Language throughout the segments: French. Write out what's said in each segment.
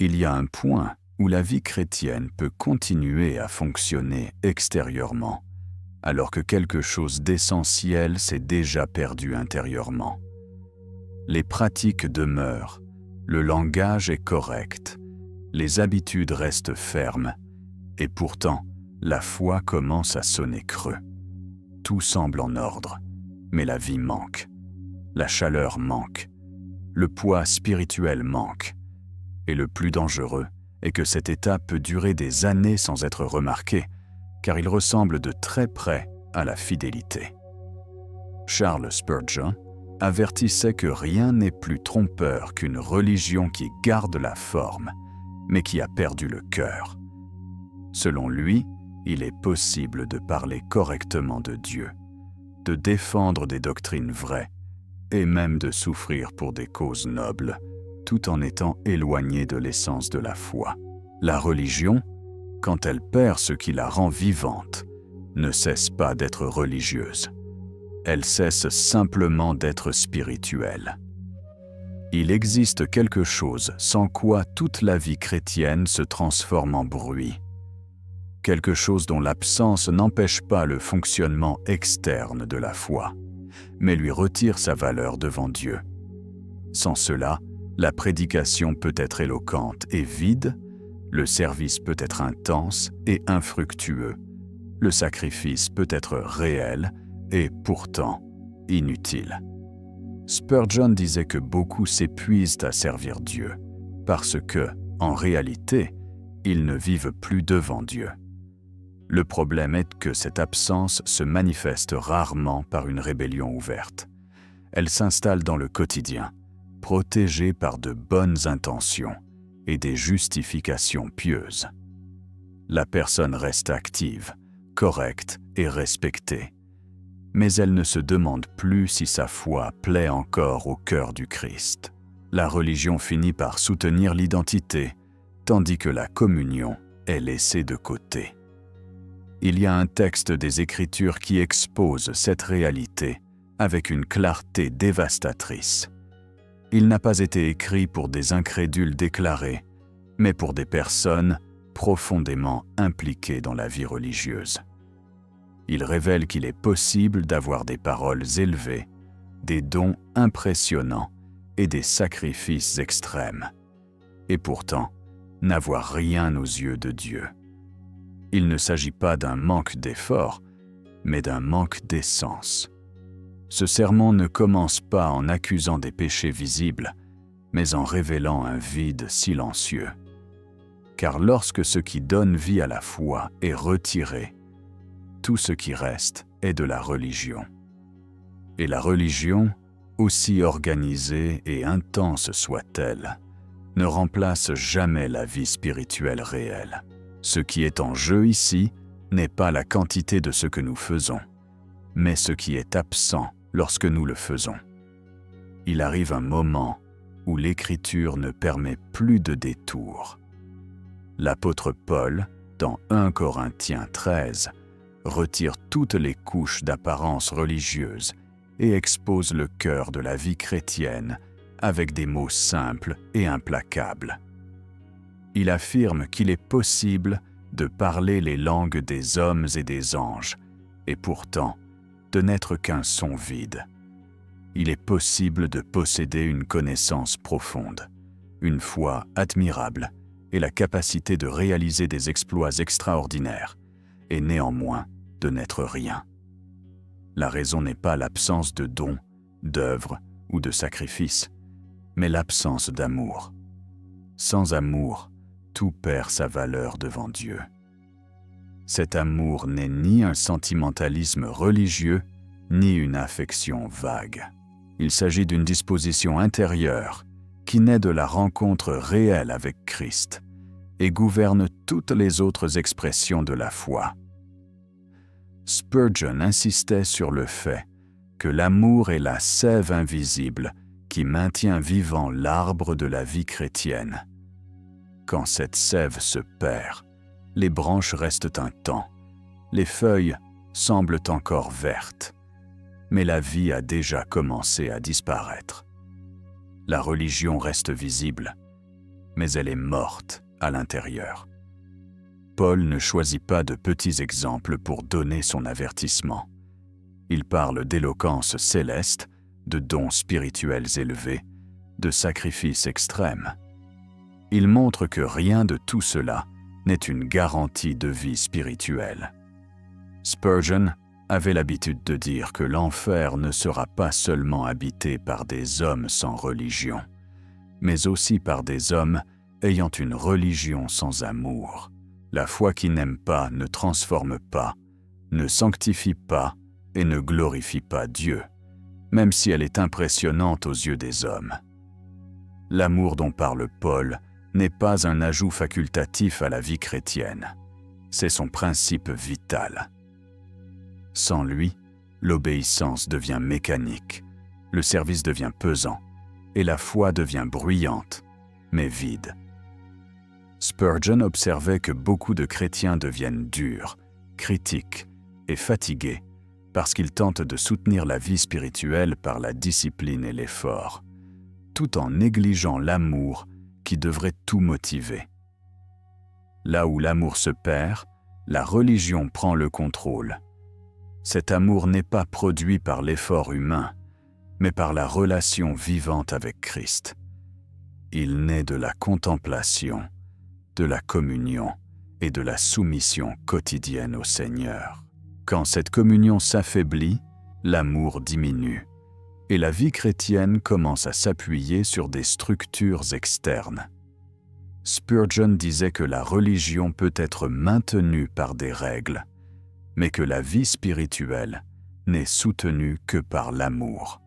Il y a un point où la vie chrétienne peut continuer à fonctionner extérieurement, alors que quelque chose d'essentiel s'est déjà perdu intérieurement. Les pratiques demeurent, le langage est correct, les habitudes restent fermes, et pourtant, la foi commence à sonner creux. Tout semble en ordre, mais la vie manque, la chaleur manque, le poids spirituel manque, et le plus dangereux est que cet état peut durer des années sans être remarqué, car il ressemble de très près à la fidélité. Charles Spurgeon avertissait que rien n'est plus trompeur qu'une religion qui garde la forme, mais qui a perdu le cœur. Selon lui, il est possible de parler correctement de Dieu, de défendre des doctrines vraies, et même de souffrir pour des causes nobles, tout en étant éloigné de l'essence de la foi. La religion, quand elle perd ce qui la rend vivante, ne cesse pas d'être religieuse. Elle cesse simplement d'être spirituelle. Il existe quelque chose sans quoi toute la vie chrétienne se transforme en bruit. Quelque chose dont l'absence n'empêche pas le fonctionnement externe de la foi, mais lui retire sa valeur devant Dieu. Sans cela, la prédication peut être éloquente et vide, le service peut être intense et infructueux, le sacrifice peut être réel et pourtant inutile. Spurgeon disait que beaucoup s'épuisent à servir Dieu parce que, en réalité, ils ne vivent plus devant Dieu. Le problème est que cette absence se manifeste rarement par une rébellion ouverte. Elle s'installe dans le quotidien, protégée par de bonnes intentions et des justifications pieuses. La personne reste active, correcte et respectée, mais elle ne se demande plus si sa foi plaît encore au cœur du Christ. La religion finit par soutenir l'identité, tandis que la communion est laissée de côté. Il y a un texte des Écritures qui expose cette réalité avec une clarté dévastatrice. Il n'a pas été écrit pour des incrédules déclarés, mais pour des personnes profondément impliquées dans la vie religieuse. Il révèle qu'il est possible d'avoir des paroles élevées, des dons impressionnants et des sacrifices extrêmes, et pourtant n'avoir rien aux yeux de Dieu. Il ne s'agit pas d'un manque d'effort, mais d'un manque d'essence. Ce sermon ne commence pas en accusant des péchés visibles, mais en révélant un vide silencieux. Car lorsque ce qui donne vie à la foi est retiré, tout ce qui reste est de la religion. Et la religion, aussi organisée et intense soit-elle, ne remplace jamais la vie spirituelle réelle. Ce qui est en jeu ici n'est pas la quantité de ce que nous faisons, mais ce qui est absent lorsque nous le faisons. Il arrive un moment où l'Écriture ne permet plus de détour. L'apôtre Paul, dans 1 Corinthiens 13, retire toutes les couches d'apparence religieuse et expose le cœur de la vie chrétienne avec des mots simples et implacables. Il affirme qu'il est possible de parler les langues des hommes et des anges, et pourtant de n'être qu'un son vide. Il est possible de posséder une connaissance profonde, une foi admirable et la capacité de réaliser des exploits extraordinaires, et néanmoins de n'être rien. La raison n'est pas l'absence de dons, d'œuvres ou de sacrifices, mais l'absence d'amour. Sans amour, tout perd sa valeur devant Dieu. Cet amour n'est ni un sentimentalisme religieux, ni une affection vague. Il s'agit d'une disposition intérieure qui naît de la rencontre réelle avec Christ et gouverne toutes les autres expressions de la foi. Spurgeon insistait sur le fait que l'amour est la sève invisible qui maintient vivant l'arbre de la vie chrétienne. Quand cette sève se perd, les branches restent un temps, les feuilles semblent encore vertes, mais la vie a déjà commencé à disparaître. La religion reste visible, mais elle est morte à l'intérieur. Paul ne choisit pas de petits exemples pour donner son avertissement. Il parle d'éloquence céleste, de dons spirituels élevés, de sacrifices extrêmes. Il montre que rien de tout cela n'est une garantie de vie spirituelle. Spurgeon avait l'habitude de dire que l'enfer ne sera pas seulement habité par des hommes sans religion, mais aussi par des hommes ayant une religion sans amour. La foi qui n'aime pas ne transforme pas, ne sanctifie pas et ne glorifie pas Dieu, même si elle est impressionnante aux yeux des hommes. L'amour dont parle Paul n'est pas un ajout facultatif à la vie chrétienne, c'est son principe vital. Sans lui, l'obéissance devient mécanique, le service devient pesant, et la foi devient bruyante, mais vide. Spurgeon observait que beaucoup de chrétiens deviennent durs, critiques et fatigués parce qu'ils tentent de soutenir la vie spirituelle par la discipline et l'effort, tout en négligeant l'amour qui devrait tout motiver. Là où l'amour se perd, la religion prend le contrôle. Cet amour n'est pas produit par l'effort humain, mais par la relation vivante avec Christ. Il naît de la contemplation, de la communion et de la soumission quotidienne au Seigneur. Quand cette communion s'affaiblit, l'amour diminue, et la vie chrétienne commence à s'appuyer sur des structures externes. Spurgeon disait que la religion peut être maintenue par des règles, mais que la vie spirituelle n'est soutenue que par l'amour.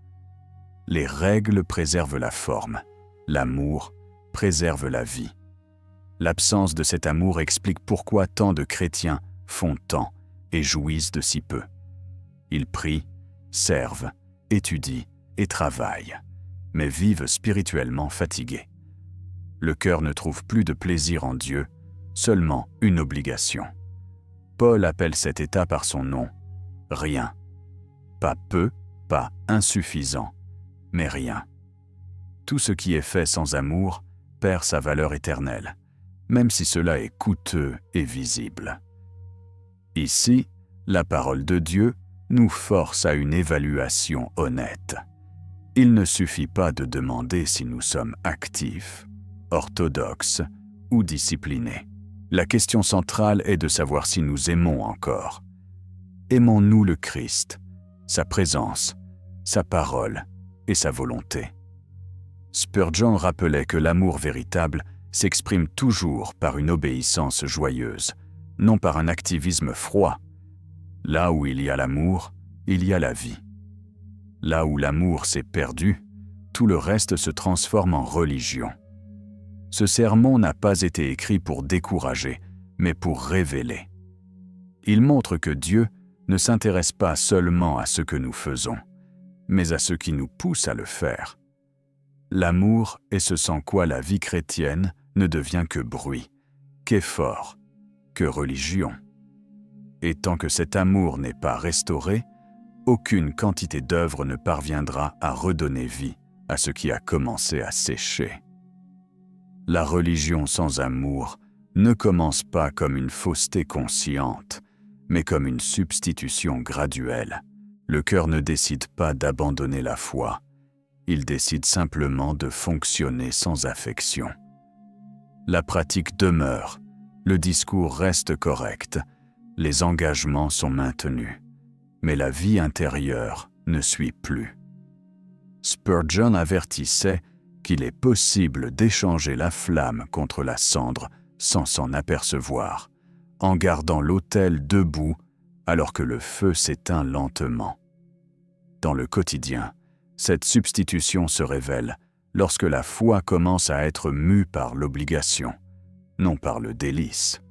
Les règles préservent la forme, l'amour préserve la vie. L'absence de cet amour explique pourquoi tant de chrétiens font tant et jouissent de si peu. Ils prient, servent, étudient et travaillent, mais vivent spirituellement fatigués. Le cœur ne trouve plus de plaisir en Dieu, seulement une obligation. Paul appelle cet état par son nom, rien. Pas peu, pas insuffisant, mais rien. Tout ce qui est fait sans amour perd sa valeur éternelle, même si cela est coûteux et visible. Ici, la parole de Dieu nous force à une évaluation honnête. Il ne suffit pas de demander si nous sommes actifs, orthodoxes ou disciplinés. La question centrale est de savoir si nous aimons encore. Aimons-nous le Christ, sa présence, sa parole et sa volonté? Spurgeon rappelait que l'amour véritable s'exprime toujours par une obéissance joyeuse, non par un activisme froid. Là où il y a l'amour, il y a la vie. Là où l'amour s'est perdu, tout le reste se transforme en religion. Ce sermon n'a pas été écrit pour décourager, mais pour révéler. Il montre que Dieu ne s'intéresse pas seulement à ce que nous faisons, mais à ce qui nous pousse à le faire. L'amour est ce sans quoi la vie chrétienne ne devient que bruit, qu'effort, que religion. Et tant que cet amour n'est pas restauré, aucune quantité d'œuvres ne parviendra à redonner vie à ce qui a commencé à sécher. La religion sans amour ne commence pas comme une fausseté consciente, mais comme une substitution graduelle. Le cœur ne décide pas d'abandonner la foi, il décide simplement de fonctionner sans affection. La pratique demeure, le discours reste correct, les engagements sont maintenus, mais la vie intérieure ne suit plus. Spurgeon avertissait qu'il est possible d'échanger la flamme contre la cendre sans s'en apercevoir, en gardant l'autel debout alors que le feu s'éteint lentement. Dans le quotidien, cette substitution se révèle lorsque la foi commence à être mue par l'obligation, non par le délice.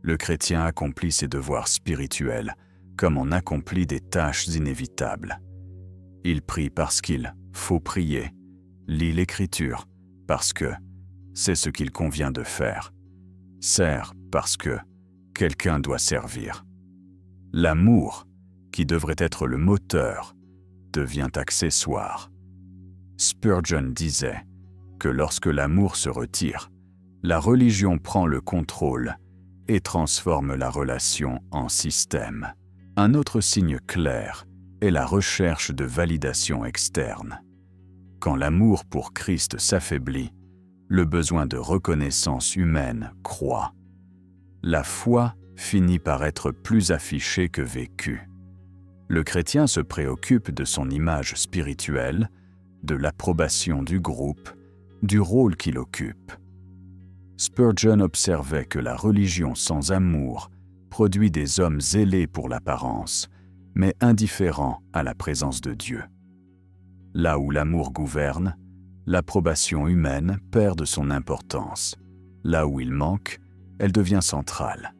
Le chrétien accomplit ses devoirs spirituels comme on accomplit des tâches inévitables. Il prie parce qu'il faut prier, lit l'Écriture parce que c'est ce qu'il convient de faire, sert parce que quelqu'un doit servir. L'amour, qui devrait être le moteur, devient accessoire. Spurgeon disait que lorsque l'amour se retire, La religion prend le contrôle et transforme la relation en système. Un autre signe clair est la recherche de validation externe. Quand l'amour pour Christ s'affaiblit, le besoin de reconnaissance humaine croît. La foi finit par être plus affichée que vécue. Le chrétien se préoccupe de son image spirituelle, de l'approbation du groupe, du rôle qu'il occupe. Spurgeon observait que la religion sans amour produit des hommes zélés pour l'apparence, mais indifférents à la présence de Dieu. Là où l'amour gouverne, l'approbation humaine perd de son importance. Là où il manque, elle devient centrale.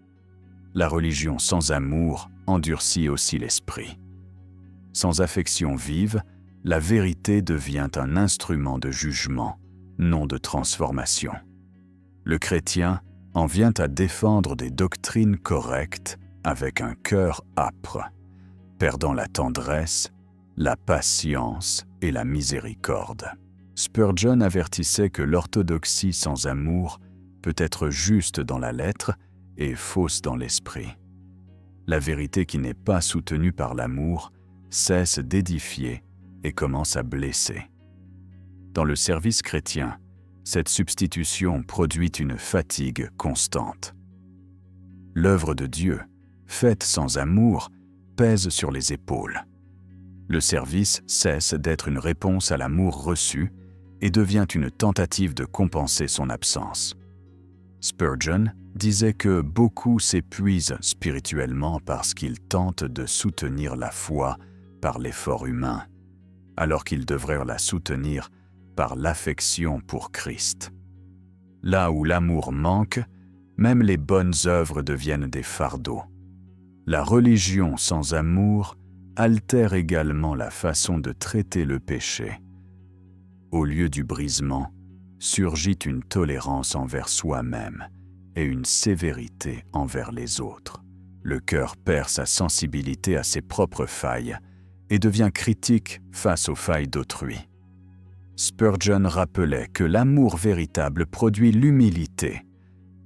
La religion sans amour endurcit aussi l'esprit. Sans affection vive, la vérité devient un instrument de jugement, non de transformation. Le chrétien en vient à défendre des doctrines correctes avec un cœur âpre, perdant la tendresse, la patience et la miséricorde. Spurgeon avertissait que l'orthodoxie sans amour peut être juste dans la lettre et fausse dans l'esprit. La vérité qui n'est pas soutenue par l'amour cesse d'édifier et commence à blesser. Dans le service chrétien, cette substitution produit une fatigue constante. L'œuvre de Dieu, faite sans amour, pèse sur les épaules. Le service cesse d'être une réponse à l'amour reçu et devient une tentative de compenser son absence. Spurgeon disait que beaucoup s'épuisent spirituellement parce qu'ils tentent de soutenir la foi par l'effort humain, alors qu'ils devraient la soutenir par l'affection pour Christ. Là où l'amour manque, même les bonnes œuvres deviennent des fardeaux. La religion sans amour altère également la façon de traiter le péché. Au lieu du brisement, surgit une tolérance envers soi-même et une sévérité envers les autres. Le cœur perd sa sensibilité à ses propres failles et devient critique face aux failles d'autrui. Spurgeon rappelait que l'amour véritable produit l'humilité,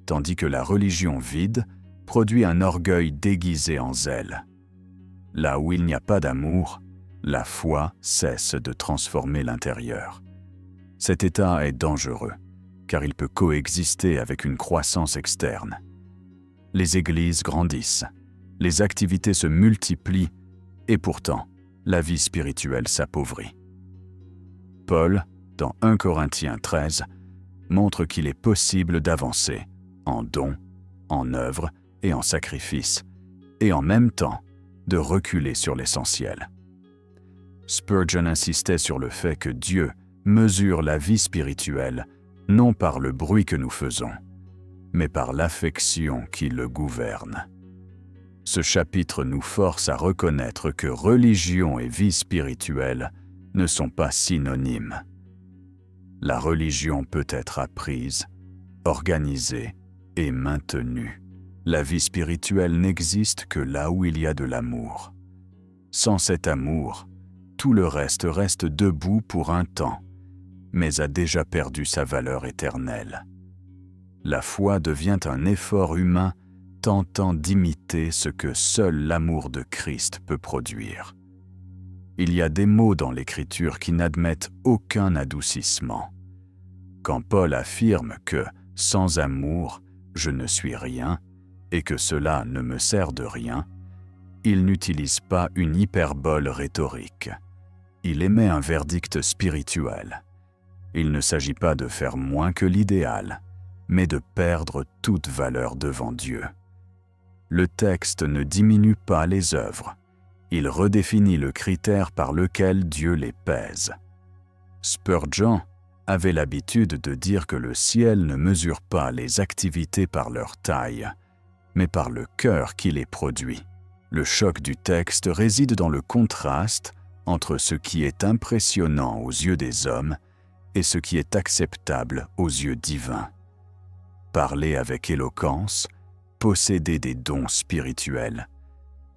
tandis que la religion vide produit un orgueil déguisé en zèle. Là où il n'y a pas d'amour, la foi cesse de transformer l'intérieur. Cet état est dangereux, car il peut coexister avec une croissance externe. Les églises grandissent, les activités se multiplient, et pourtant, la vie spirituelle s'appauvrit. Paul, dans 1 Corinthiens 13, montre qu'il est possible d'avancer en dons, en œuvres et en sacrifices, et en même temps de reculer sur l'essentiel. Spurgeon insistait sur le fait que Dieu mesure la vie spirituelle non par le bruit que nous faisons, mais par l'affection qui le gouverne. Ce chapitre nous force à reconnaître que religion et vie spirituelle ne sont pas synonymes. La religion peut être apprise, organisée et maintenue. La vie spirituelle n'existe que là où il y a de l'amour. Sans cet amour, tout le reste debout pour un temps, mais a déjà perdu sa valeur éternelle. La foi devient un effort humain tentant d'imiter ce que seul l'amour de Christ peut produire. Il y a des mots dans l'Écriture qui n'admettent aucun adoucissement. Quand Paul affirme que, sans amour, je ne suis rien, et que cela ne me sert de rien, il n'utilise pas une hyperbole rhétorique. Il émet un verdict spirituel. Il ne s'agit pas de faire moins que l'idéal, mais de perdre toute valeur devant Dieu. Le texte ne diminue pas les œuvres. Il redéfinit le critère par lequel Dieu les pèse. Spurgeon avait l'habitude de dire que le ciel ne mesure pas les activités par leur taille, mais par le cœur qui les produit. Le choc du texte réside dans le contraste entre ce qui est impressionnant aux yeux des hommes et ce qui est acceptable aux yeux divins. Parler avec éloquence, posséder des dons spirituels,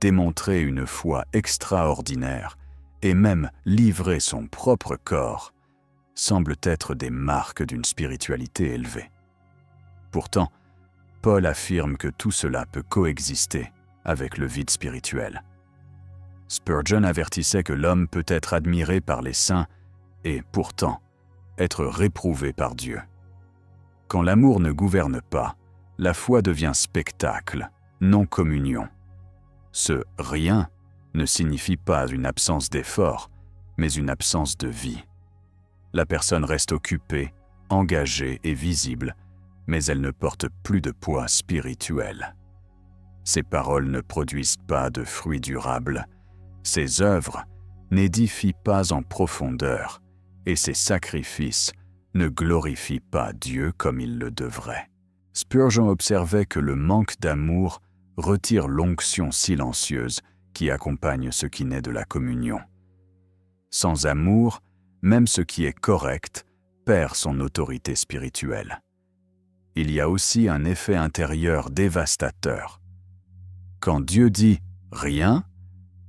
démontrer une foi extraordinaire et même livrer son propre corps semblent être des marques d'une spiritualité élevée. Pourtant, Paul affirme que tout cela peut coexister avec le vide spirituel. Spurgeon avertissait que l'homme peut être admiré par les saints et, pourtant, être réprouvé par Dieu. Quand l'amour ne gouverne pas, la foi devient spectacle, non communion. Ce « rien » ne signifie pas une absence d'effort, mais une absence de vie. La personne reste occupée, engagée et visible, mais elle ne porte plus de poids spirituel. Ses paroles ne produisent pas de fruits durables, ses œuvres n'édifient pas en profondeur, et ses sacrifices ne glorifient pas Dieu comme ils le devraient. Spurgeon observait que le manque d'amour retire l'onction silencieuse qui accompagne ce qui naît de la communion. Sans amour, même ce qui est correct perd son autorité spirituelle. Il y a aussi un effet intérieur dévastateur. Quand Dieu dit « rien »,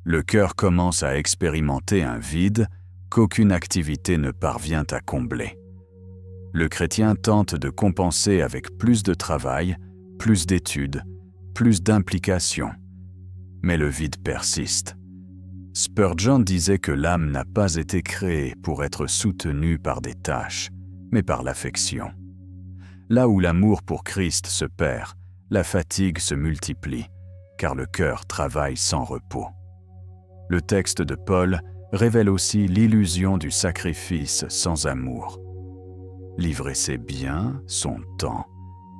le cœur commence à expérimenter un vide qu'aucune activité ne parvient à combler. Le chrétien tente de compenser avec plus de travail, plus d'études, plus d'implication. Mais le vide persiste. Spurgeon disait que l'âme n'a pas été créée pour être soutenue par des tâches, mais par l'affection. Là où l'amour pour Christ se perd, la fatigue se multiplie, car le cœur travaille sans repos. Le texte de Paul révèle aussi l'illusion du sacrifice sans amour. Livrer ses biens, son temps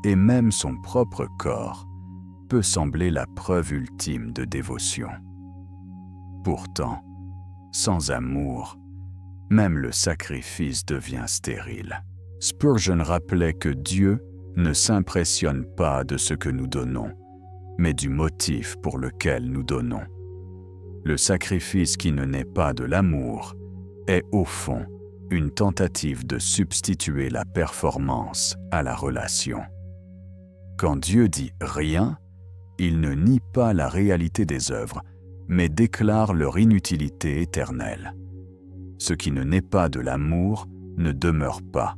et même son propre corps peut sembler la preuve ultime de dévotion. Pourtant, sans amour, même le sacrifice devient stérile. Spurgeon rappelait que Dieu ne s'impressionne pas de ce que nous donnons, mais du motif pour lequel nous donnons. Le sacrifice qui ne naît pas de l'amour est au fond une tentative de substituer la performance à la relation. Quand Dieu dit « rien », il ne nie pas la réalité des œuvres, mais déclare leur inutilité éternelle. Ce qui ne naît pas de l'amour ne demeure pas.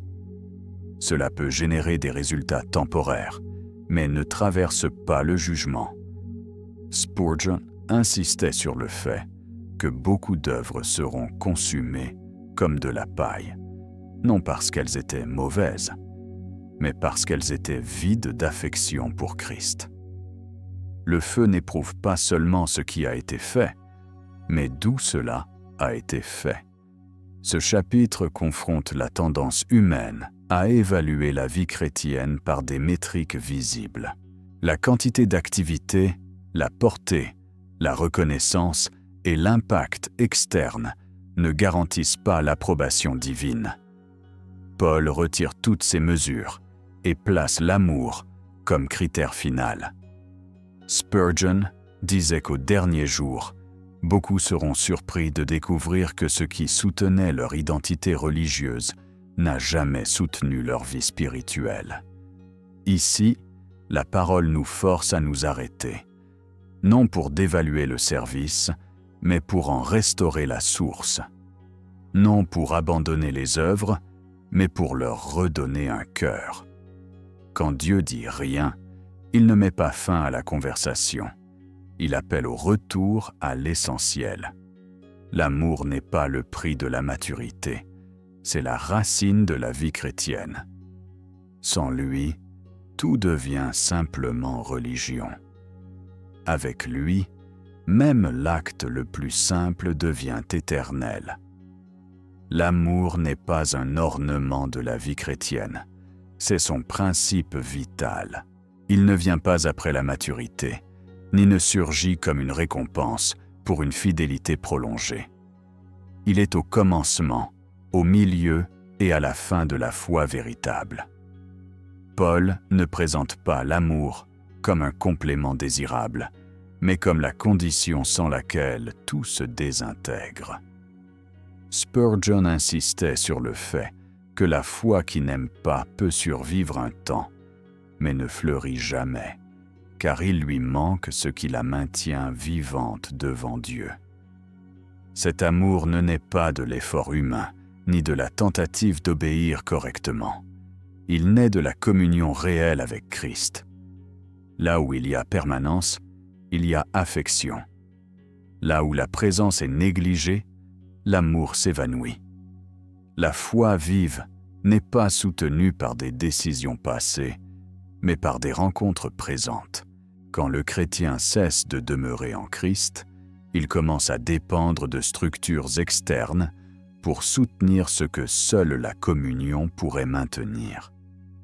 Cela peut générer des résultats temporaires, mais ne traverse pas le jugement. Spurgeon insistait sur le fait que beaucoup d'œuvres seront consumées comme de la paille, non parce qu'elles étaient mauvaises, mais parce qu'elles étaient vides d'affection pour Christ. Le feu n'éprouve pas seulement ce qui a été fait, mais d'où cela a été fait. Ce chapitre confronte la tendance humaine à évaluer la vie chrétienne par des métriques visibles. La quantité d'activité, la portée, la reconnaissance et l'impact externe ne garantissent pas l'approbation divine. Paul retire toutes ces mesures et place l'amour comme critère final. Spurgeon disait qu'au dernier jour, beaucoup seront surpris de découvrir que ce qui soutenait leur identité religieuse n'a jamais soutenu leur vie spirituelle. Ici, la parole nous force à nous arrêter, non pour dévaluer le service, mais pour en restaurer la source, non pour abandonner les œuvres, mais pour leur redonner un cœur. Quand Dieu dit « rien », il ne met pas fin à la conversation. Il appelle au retour à l'essentiel. L'amour n'est pas le prix de la maturité, c'est la racine de la vie chrétienne. Sans lui, tout devient simplement religion. Avec lui, même l'acte le plus simple devient éternel. L'amour n'est pas un ornement de la vie chrétienne, c'est son principe vital. Il ne vient pas après la maturité, ni ne surgit comme une récompense pour une fidélité prolongée. Il est au commencement, au milieu et à la fin de la foi véritable. Paul ne présente pas l'amour comme un complément désirable, mais comme la condition sans laquelle tout se désintègre. Spurgeon insistait sur le fait que la foi qui n'aime pas peut survivre un temps, mais ne fleurit jamais, car il lui manque ce qui la maintient vivante devant Dieu. Cet amour ne naît pas de l'effort humain, ni de la tentative d'obéir correctement. Il naît de la communion réelle avec Christ. Là où il y a permanence, il y a affection. Là où la présence est négligée, l'amour s'évanouit. La foi vive n'est pas soutenue par des décisions passées, mais par des rencontres présentes. Quand le chrétien cesse de demeurer en Christ, il commence à dépendre de structures externes pour soutenir ce que seule la communion pourrait maintenir.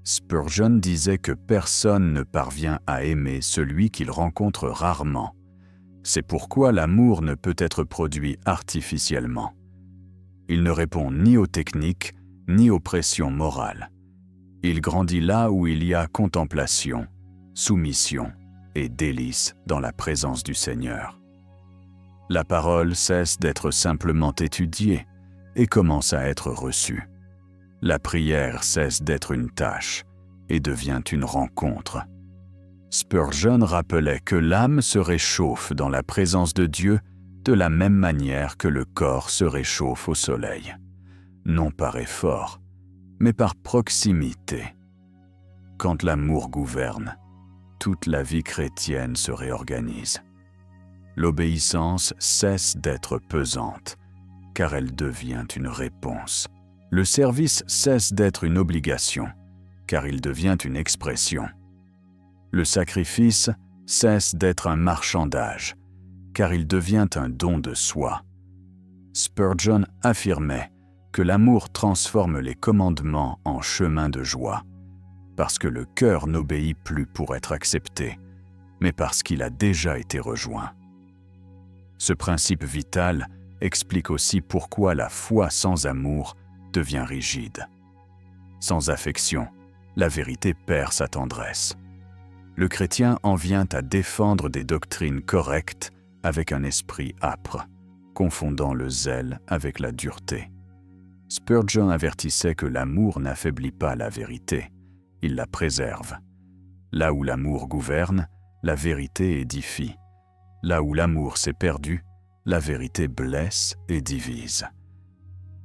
Spurgeon disait que personne ne parvient à aimer celui qu'il rencontre rarement. C'est pourquoi l'amour ne peut être produit artificiellement. Il ne répond ni aux techniques, ni aux pressions morales. Il grandit là où il y a contemplation, soumission et délice dans la présence du Seigneur. La parole cesse d'être simplement étudiée et commence à être reçue. La prière cesse d'être une tâche et devient une rencontre. Spurgeon rappelait que l'âme se réchauffe dans la présence de Dieu de la même manière que le corps se réchauffe au soleil, non par effort, mais par proximité. Quand l'amour gouverne, toute la vie chrétienne se réorganise. L'obéissance cesse d'être pesante, car elle devient une réponse. Le service cesse d'être une obligation, car il devient une expression. Le sacrifice cesse d'être un marchandage, car il devient un don de soi. Spurgeon affirmait que l'amour transforme les commandements en chemin de joie, parce que le cœur n'obéit plus pour être accepté, mais parce qu'il a déjà été rejoint. Ce principe vital explique aussi pourquoi la foi sans amour devient rigide. Sans affection, la vérité perd sa tendresse. Le chrétien en vient à défendre des doctrines correctes avec un esprit âpre, confondant le zèle avec la dureté. Spurgeon avertissait que l'amour n'affaiblit pas la vérité, il la préserve. Là où l'amour gouverne, la vérité édifie. Là où l'amour s'est perdu, la vérité blesse et divise.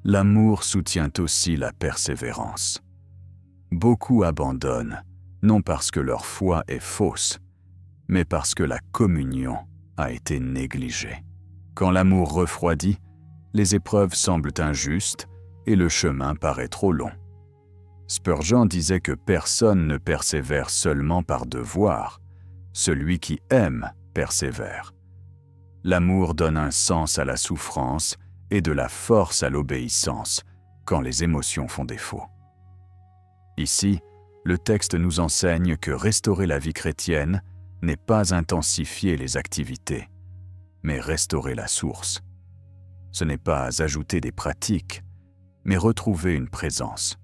L'amour soutient aussi la persévérance. Beaucoup abandonnent, non parce que leur foi est fausse, mais parce que la communion a été négligée. Quand l'amour refroidit, les épreuves semblent injustes et le chemin paraît trop long. Spurgeon disait que personne ne persévère seulement par devoir. Celui qui aime persévère. L'amour donne un sens à la souffrance et de la force à l'obéissance quand les émotions font défaut. Ici, le texte nous enseigne que restaurer la vie chrétienne n'est pas intensifier les activités, mais restaurer la source. Ce n'est pas ajouter des pratiques, mais retrouver une présence.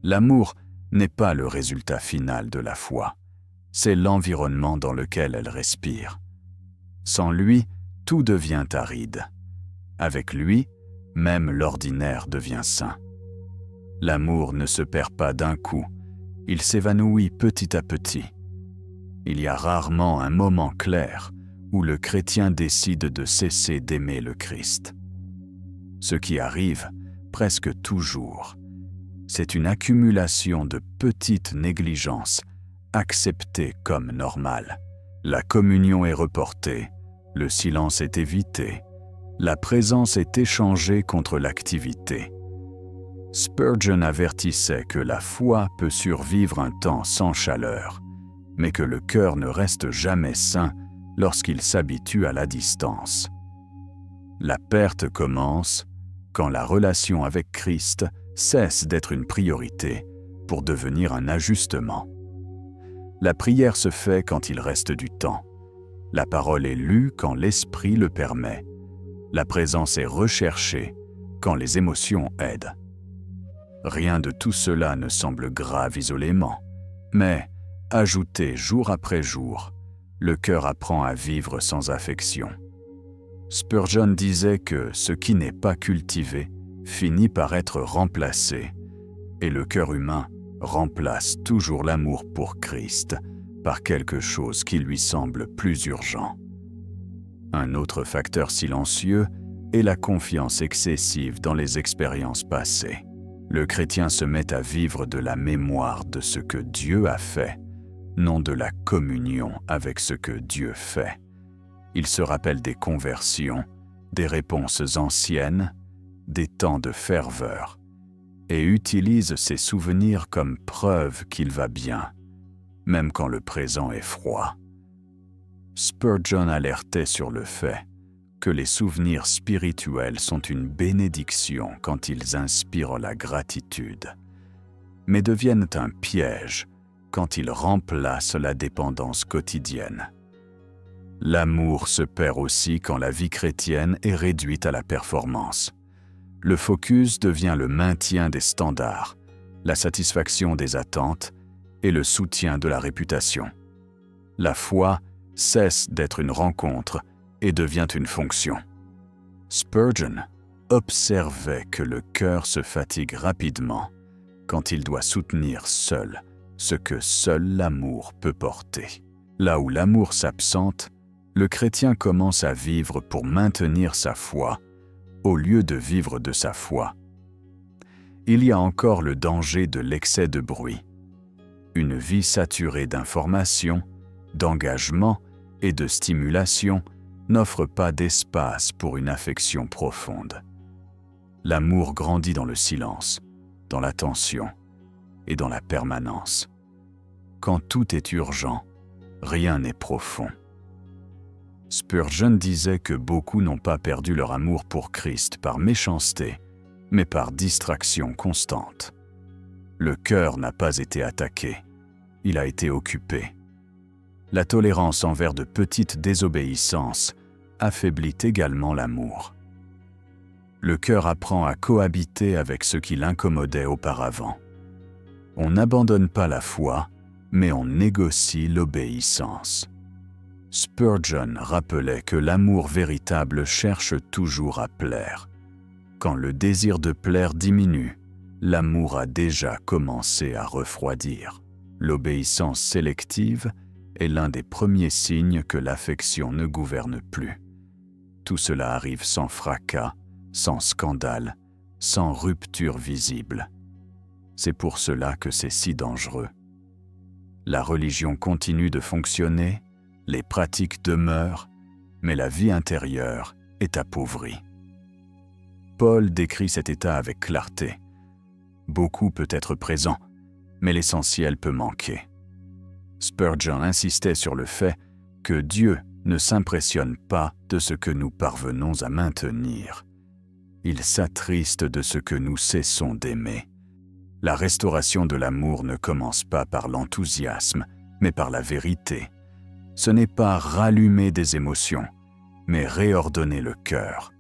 L'amour n'est pas le résultat final de la foi, c'est l'environnement dans lequel elle respire. Sans lui, tout devient aride. Avec lui, même l'ordinaire devient sain. L'amour ne se perd pas d'un coup, il s'évanouit petit à petit. Il y a rarement un moment clair où le chrétien décide de cesser d'aimer le Christ. Ce qui arrive, presque toujours, c'est une accumulation de petites négligences acceptées comme normales. La communion est reportée, le silence est évité, la présence est échangée contre l'activité. Spurgeon avertissait que la foi peut survivre un temps sans chaleur, mais que le cœur ne reste jamais sain lorsqu'il s'habitue à la distance. La perte commence quand la relation avec Christ cesse d'être une priorité pour devenir un ajustement. La prière se fait quand il reste du temps. La parole est lue quand l'esprit le permet. La présence est recherchée quand les émotions aident. Rien de tout cela ne semble grave isolément, mais, ajouté jour après jour, le cœur apprend à vivre sans affection. Spurgeon disait que ce qui n'est pas cultivé finit par être remplacé, et le cœur humain remplace toujours l'amour pour Christ par quelque chose qui lui semble plus urgent. Un autre facteur silencieux est la confiance excessive dans les expériences passées. Le chrétien se met à vivre de la mémoire de ce que Dieu a fait, non de la communion avec ce que Dieu fait. Il se rappelle des conversions, des réponses anciennes, des temps de ferveur, et utilise ces souvenirs comme preuve qu'il va bien, même quand le présent est froid. Spurgeon alertait sur le fait que les souvenirs spirituels sont une bénédiction quand ils inspirent la gratitude, mais deviennent un piège quand ils remplacent la dépendance quotidienne. L'amour se perd aussi quand la vie chrétienne est réduite à la performance. Le focus devient le maintien des standards, la satisfaction des attentes et le soutien de la réputation. La foi cesse d'être une rencontre et devient une fonction. Spurgeon observait que le cœur se fatigue rapidement quand il doit soutenir seul ce que seul l'amour peut porter. Là où l'amour s'absente, le chrétien commence à vivre pour maintenir sa foi au lieu de vivre de sa foi. Il y a encore le danger de l'excès de bruit. Une vie saturée d'informations, d'engagement et de stimulation n'offre pas d'espace pour une affection profonde. L'amour grandit dans le silence, dans l'attention et dans la permanence. Quand tout est urgent, rien n'est profond. Spurgeon disait que beaucoup n'ont pas perdu leur amour pour Christ par méchanceté, mais par distraction constante. Le cœur n'a pas été attaqué, il a été occupé. La tolérance envers de petites désobéissances affaiblit également l'amour. Le cœur apprend à cohabiter avec ce qui l'incommodait auparavant. On n'abandonne pas la foi, mais on négocie l'obéissance. Spurgeon rappelait que l'amour véritable cherche toujours à plaire. Quand le désir de plaire diminue, l'amour a déjà commencé à refroidir. L'obéissance sélective est l'un des premiers signes que l'affection ne gouverne plus. Tout cela arrive sans fracas, sans scandale, sans rupture visible. C'est pour cela que c'est si dangereux. La religion continue de fonctionner, les pratiques demeurent, mais la vie intérieure est appauvrie. Paul décrit cet état avec clarté. Beaucoup peut être présent, mais l'essentiel peut manquer. Spurgeon insistait sur le fait que Dieu ne s'impressionne pas de ce que nous parvenons à maintenir. Il s'attriste de ce que nous cessons d'aimer. La restauration de l'amour ne commence pas par l'enthousiasme, mais par la vérité. Ce n'est pas rallumer des émotions, mais réordonner le cœur.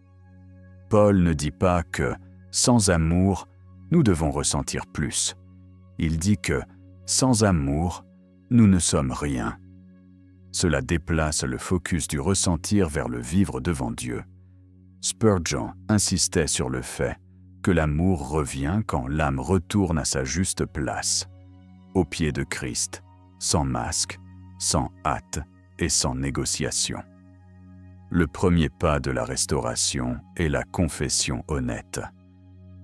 Paul ne dit pas que, sans amour, nous devons ressentir plus. Il dit que, sans amour, nous ne sommes rien. Cela déplace le focus du ressentir vers le vivre devant Dieu. Spurgeon insistait sur le fait que l'amour revient quand l'âme retourne à sa juste place, aux pieds de Christ, sans masque, sans hâte et sans négociation. Le premier pas de la restauration est la confession honnête.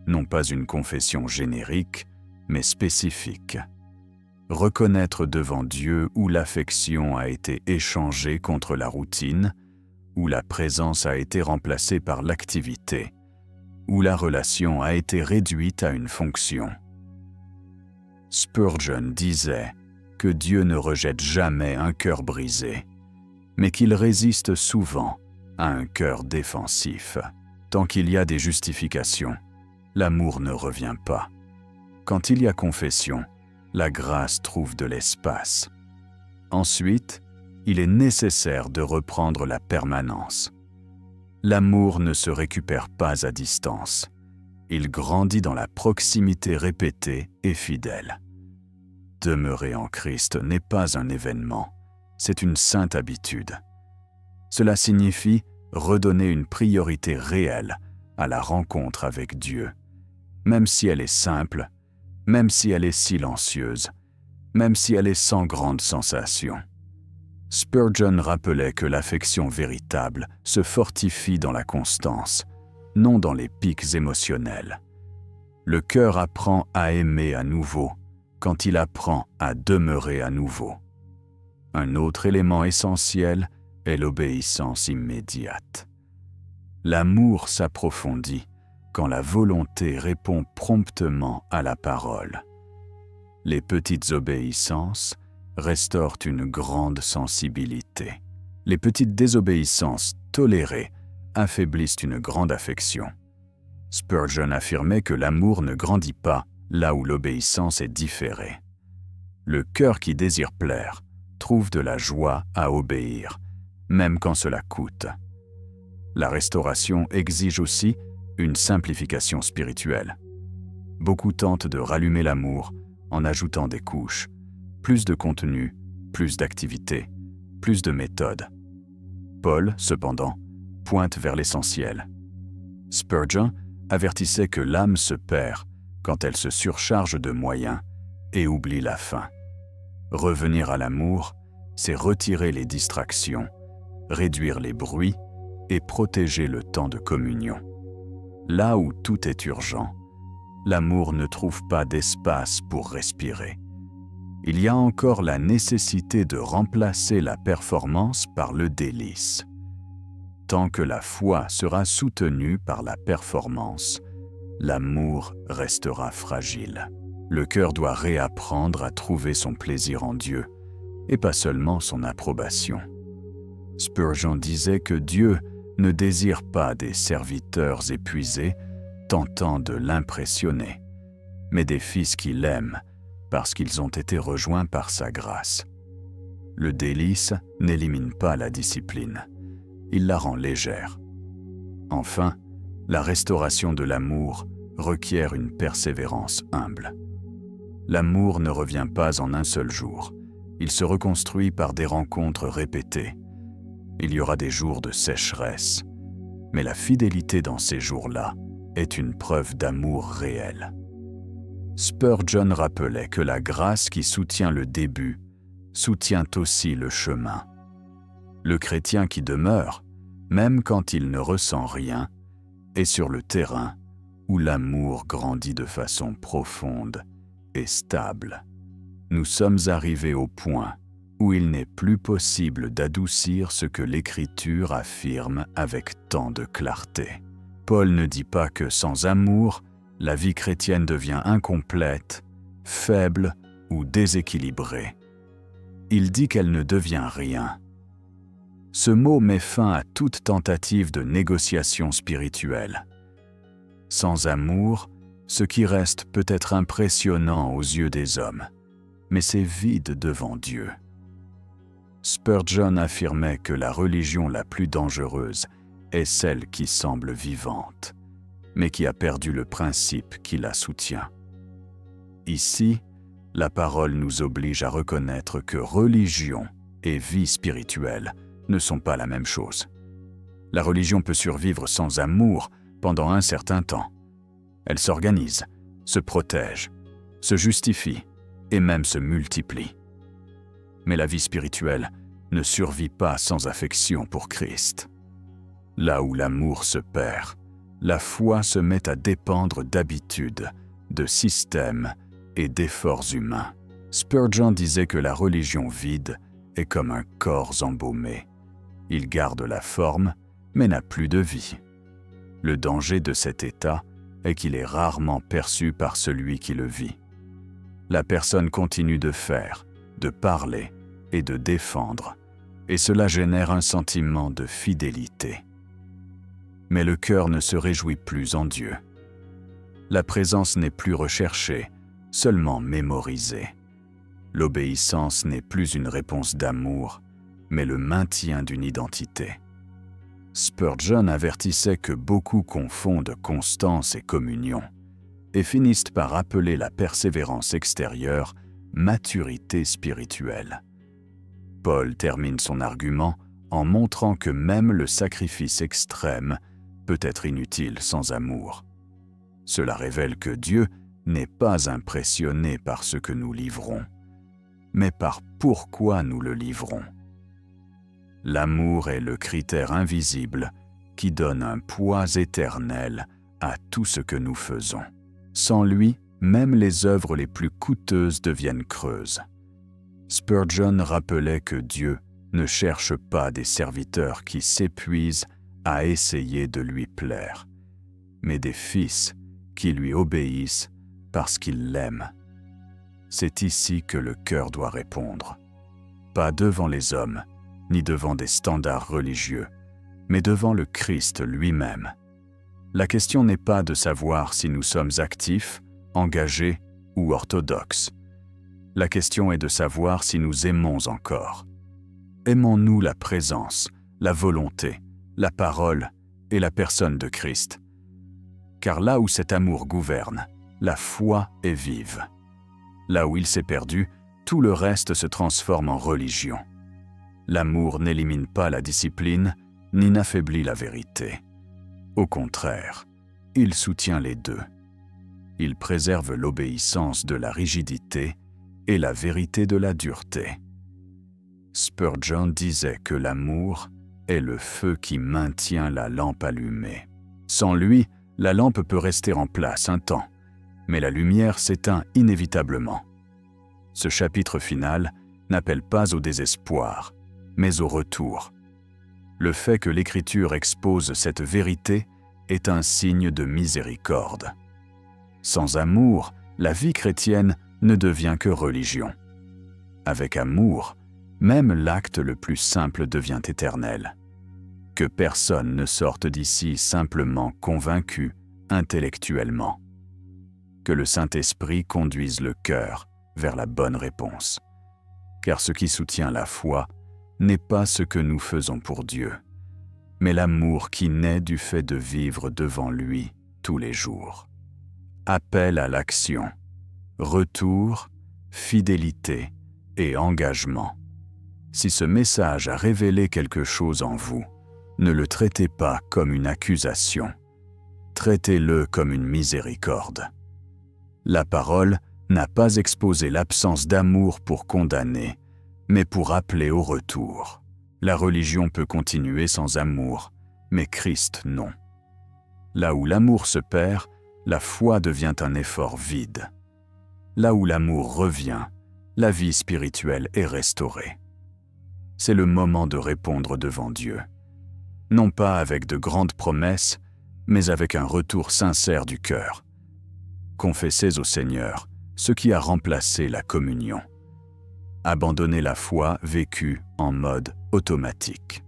Non pas une confession générique, mais spécifique. Reconnaître devant Dieu où l'affection a été échangée contre la routine, où la présence a été remplacée par l'activité, où la relation a été réduite à une fonction. Spurgeon disait que Dieu ne rejette jamais un cœur brisé, mais qu'il résiste souvent à un cœur défensif. Tant qu'il y a des justifications, l'amour ne revient pas. Quand il y a confession, la grâce trouve de l'espace. Ensuite, il est nécessaire de reprendre la permanence. L'amour ne se récupère pas à distance. Il grandit dans la proximité répétée et fidèle. Demeurer en Christ n'est pas un événement, c'est une sainte habitude. Cela signifie redonner une priorité réelle à la rencontre avec Dieu, même si elle est simple, même si elle est silencieuse, même si elle est sans grande sensation. Spurgeon rappelait que l'affection véritable se fortifie dans la constance, non dans les pics émotionnels. Le cœur apprend à aimer à nouveau quand il apprend à demeurer à nouveau. Un autre élément essentiel est l'obéissance immédiate. L'amour s'approfondit quand la volonté répond promptement à la parole. Les petites obéissances restaurent une grande sensibilité. Les petites désobéissances tolérées affaiblissent une grande affection. Spurgeon affirmait que l'amour ne grandit pas là où l'obéissance est différée. Le cœur qui désire plaire trouve de la joie à obéir, même quand cela coûte. La restauration exige aussi une simplification spirituelle. Beaucoup tentent de rallumer l'amour en ajoutant des couches, plus de contenu, plus d'activité, plus de méthodes. Paul, cependant, pointe vers l'essentiel. Spurgeon avertissait que l'âme se perd quand elle se surcharge de moyens et oublie la fin. Revenir à l'amour, c'est retirer les distractions, réduire les bruits et protéger le temps de communion. Là où tout est urgent, l'amour ne trouve pas d'espace pour respirer. Il y a encore la nécessité de remplacer la performance par le délice. Tant que la foi sera soutenue par la performance, l'amour restera fragile. Le cœur doit réapprendre à trouver son plaisir en Dieu, et pas seulement son approbation. Spurgeon disait que Dieu ne désire pas des serviteurs épuisés tentant de l'impressionner, mais des fils qu'il aime parce qu'ils ont été rejoints par sa grâce. Le délice n'élimine pas la discipline, il la rend légère. Enfin, la restauration de l'amour requiert une persévérance humble. L'amour ne revient pas en un seul jour, il se reconstruit par des rencontres répétées. Il y aura des jours de sécheresse, mais la fidélité dans ces jours-là est une preuve d'amour réel. Spurgeon rappelait que la grâce qui soutient le début soutient aussi le chemin. Le chrétien qui demeure, même quand il ne ressent rien, est sur le terrain où l'amour grandit de façon profonde et stable. Nous sommes arrivés au point où il n'est plus possible d'adoucir ce que l'Écriture affirme avec tant de clarté. Paul ne dit pas que sans amour, la vie chrétienne devient incomplète, faible ou déséquilibrée. Il dit qu'elle ne devient rien. Ce mot met fin à toute tentative de négociation spirituelle. Sans amour, ce qui reste peut être impressionnant aux yeux des hommes, mais c'est vide devant Dieu. Spurgeon affirmait que la religion la plus dangereuse est celle qui semble vivante, mais qui a perdu le principe qui la soutient. Ici, la parole nous oblige à reconnaître que religion et vie spirituelle ne sont pas la même chose. La religion peut survivre sans amour pendant un certain temps. Elle s'organise, se protège, se justifie et même se multiplie. Mais la vie spirituelle ne survit pas sans affection pour Christ. Là où l'amour se perd, la foi se met à dépendre d'habitudes, de systèmes et d'efforts humains. Spurgeon disait que la religion vide est comme un corps embaumé. Il garde la forme, mais n'a plus de vie. Le danger de cet état est qu'il est rarement perçu par celui qui le vit. La personne continue de faire, de parler et de défendre, et cela génère un sentiment de fidélité. Mais le cœur ne se réjouit plus en Dieu. La présence n'est plus recherchée, seulement mémorisée. L'obéissance n'est plus une réponse d'amour, mais le maintien d'une identité. Spurgeon avertissait que beaucoup confondent constance et communion, et finissent par appeler la persévérance extérieure maturité spirituelle. Paul termine son argument en montrant que même le sacrifice extrême peut être inutile sans amour. Cela révèle que Dieu n'est pas impressionné par ce que nous livrons, mais par pourquoi nous le livrons. L'amour est le critère invisible qui donne un poids éternel à tout ce que nous faisons. Sans lui, même les œuvres les plus coûteuses deviennent creuses. Spurgeon rappelait que Dieu ne cherche pas des serviteurs qui s'épuisent à essayer de lui plaire, mais des fils qui lui obéissent parce qu'ils l'aiment. C'est ici que le cœur doit répondre. Pas devant les hommes, ni devant des standards religieux, mais devant le Christ lui-même. La question n'est pas de savoir si nous sommes actifs, engagés ou orthodoxes. La question est de savoir si nous aimons encore. Aimons-nous la présence, la volonté, la parole et la personne de Christ? Car là où cet amour gouverne, la foi est vive. Là où il s'est perdu, tout le reste se transforme en religion. L'amour n'élimine pas la discipline, ni n'affaiblit la vérité. Au contraire, il soutient les deux. Il préserve l'obéissance de la rigidité et la vérité de la dureté. Spurgeon disait que l'amour est le feu qui maintient la lampe allumée. Sans lui, la lampe peut rester en place un temps, mais la lumière s'éteint inévitablement. Ce chapitre final n'appelle pas au désespoir, mais au retour. Le fait que l'Écriture expose cette vérité est un signe de miséricorde. Sans amour, la vie chrétienne ne devient que religion. Avec amour, même l'acte le plus simple devient éternel. Que personne ne sorte d'ici simplement convaincu intellectuellement. Que le Saint-Esprit conduise le cœur vers la bonne réponse. Car ce qui soutient la foi n'est pas ce que nous faisons pour Dieu, mais l'amour qui naît du fait de vivre devant lui tous les jours. Appel à l'action, retour, fidélité et engagement. Si ce message a révélé quelque chose en vous, ne le traitez pas comme une accusation. Traitez-le comme une miséricorde. La parole n'a pas exposé l'absence d'amour pour condamner, mais pour appeler au retour. La religion peut continuer sans amour, mais Christ non. Là où l'amour se perd, la foi devient un effort vide. Là où l'amour revient, la vie spirituelle est restaurée. C'est le moment de répondre devant Dieu. Non pas avec de grandes promesses, mais avec un retour sincère du cœur. Confessez au Seigneur ce qui a remplacé la communion. Abandonnez la foi vécue en mode automatique.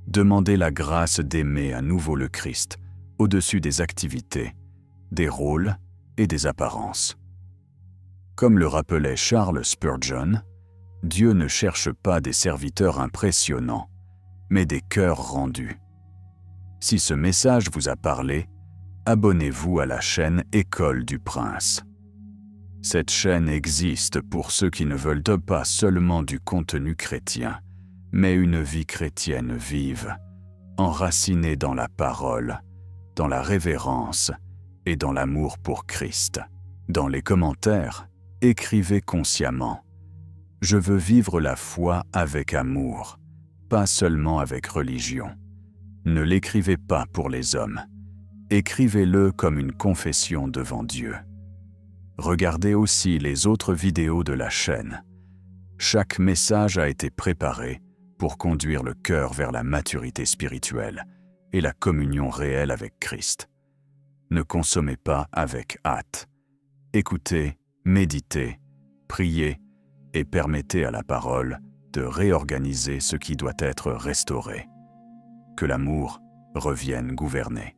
Demandez la grâce d'aimer à nouveau le Christ au-dessus des activités, des rôles et des apparences. Comme le rappelait Charles Spurgeon, Dieu ne cherche pas des serviteurs impressionnants, mais des cœurs rendus. Si ce message vous a parlé, abonnez-vous à la chaîne École du Prince. Cette chaîne existe pour ceux qui ne veulent pas seulement du contenu chrétien, mais une vie chrétienne vive, enracinée dans la parole, dans la révérence et dans l'amour pour Christ. Dans les commentaires, écrivez consciemment « Je veux vivre la foi avec amour, pas seulement avec religion ». Ne l'écrivez pas pour les hommes. Écrivez-le comme une confession devant Dieu. Regardez aussi les autres vidéos de la chaîne. Chaque message a été préparé pour conduire le cœur vers la maturité spirituelle et la communion réelle avec Christ. Ne consommez pas avec hâte. Écoutez, méditez, priez et permettez à la parole de réorganiser ce qui doit être restauré. Que l'amour revienne gouverner.